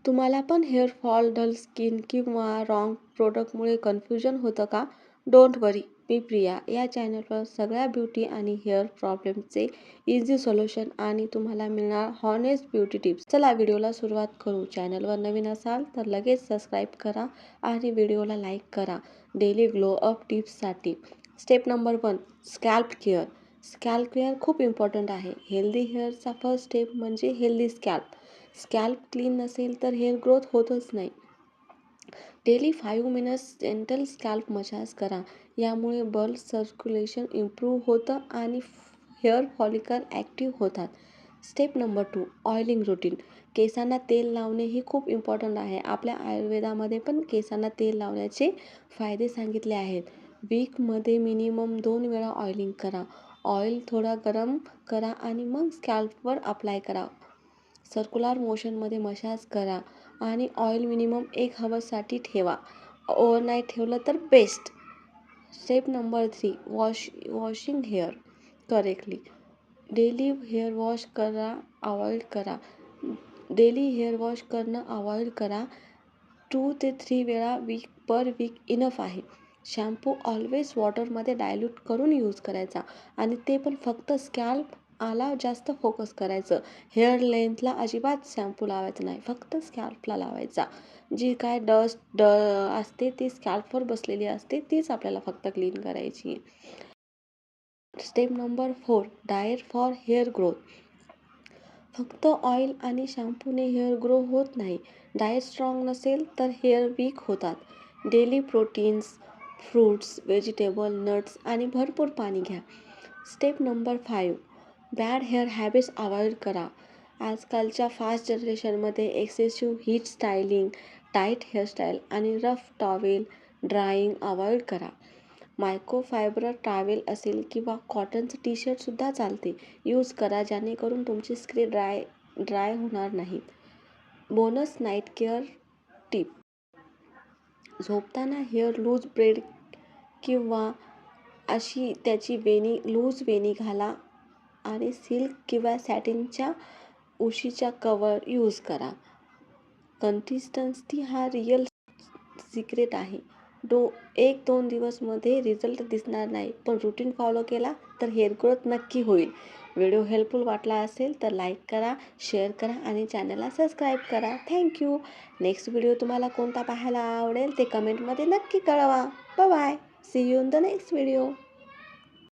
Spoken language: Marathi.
तुम्हाला पण हेअर फॉल, डल स्किन किंवा रॉंग प्रोडक्टमुळे कन्फ्युजन होतं का? डोंट वरी, मी प्रिया. या चॅनलवर सगळ्या ब्युटी आणि हेअर प्रॉब्लेमचे इझी सोल्युशन आणि तुम्हाला मिळणार हॉनेस्ट ब्युटी टिप्स. चला व्हिडिओला सुरुवात करू. चॅनलवर नवीन असाल तर लगेच सबस्क्राईब करा आणि व्हिडिओला लाईक करा. डेली ग्लो अप टिप्ससाठी. Step number 1, scalp care. Scalp care खूप इम्पॉर्टंट आहे. हेल्दी हेअरचा फर्स्ट स्टेप म्हणजे हेल्दी स्कॅल्प. स्कॅल्प क्लीन नसेल तर हेअर ग्रोथ होतच नाही. Daily 5 minutes gentle scalp massage करा. यामुळे ब्लड सर्क्युलेशन इम्प्रूव्ह होतं आणि हेअर फॉलिकल ॲक्टिव्ह होतात. Step number 2, oiling routine. केसांना तेल लावणे ही खूप इम्पॉर्टंट आहे. आपल्या आयुर्वेदामध्ये पण केसांना तेल लावण्याचे फायदे सांगितले आहेत. वीकमध्ये मिनिमम 2 वेळा ऑइलिंग करा. ऑइल थोडा गरम करा आणि मग स्कॅल्पवर अप्लाय करा. सर्क्युलर मोशनमध्ये मसाज करा आणि ऑइल मिनिमम 1 हवरसाठी ठेवा. ओव्हरनाईट ठेवलं तर best. Step number 3, washing hair correctly. Daily hair wash करणं अवॉइड करा. 2 ते 3 वेळा पर वीक इनफ आहे. शॅम्पू ऑलवेज वॉटरमध्ये डायल्यूट करून यूज करायचा आणि ते पण फक्त स्कॅल्प आला जास्त फोकस करायचं. हेअर लेंथला अजिबात शॅम्पू लावायचा नाही, फक्त स्कॅल्पला लावायचा. जी काय डस्ट असते ती स्कॅल्पवर बसलेली असते, तीच आपल्याला फक्त क्लीन करायची. Step number 4, diet for hair growth. फक्त ऑइल आणि शॅम्पूने हेअर ग्रो होत नाही. डाएट स्ट्रॉंग नसेल तर हेअर वीक होतात. Daily proteins, fruits, vegetable, nuts आणि भरपूर पाणी घ्या. Step number 5, bad hair habits avoid करा. आजकालच्या फास्ट जनरेशनमध्ये excessive heat styling, tight hairstyle आणि रफ टॉवेल ड्राईंग अवॉइड करा. मायक्रोफायबर टॉवेल असेल किंवा कॉटनचं टी-शर्टसुद्धा चालते, यूज करा जेणेकरून तुमची स्किन ड्राय होणार नाहीत. Bonus night care tip. झोपताना हेअर लूज ब्रेड किंवा अशी त्याची लूज वेणी घाला आणि सिल्क किंवा सॅटिनच्या उशीच्या कवर यूज करा. कन्सिस्टन्सी हा रिअल सिक्रेट आहे. 1-2 दिवसमध्ये रिझल्ट दिसणार नाही, पण रुटीन फॉलो केला तर हेअर ग्रोथ नक्की होईल. व्हिडिओ हेल्पफुल वाटला असेल तर लाईक करा, शेअर करा आणि चॅनलला सबस्क्राईब करा. थँक्यू. नेक्स्ट व्हिडिओ तुम्हाला कोणता पाहायला आवडेल ते कमेंटमध्ये नक्की कळवा. Bye. See you in the next video.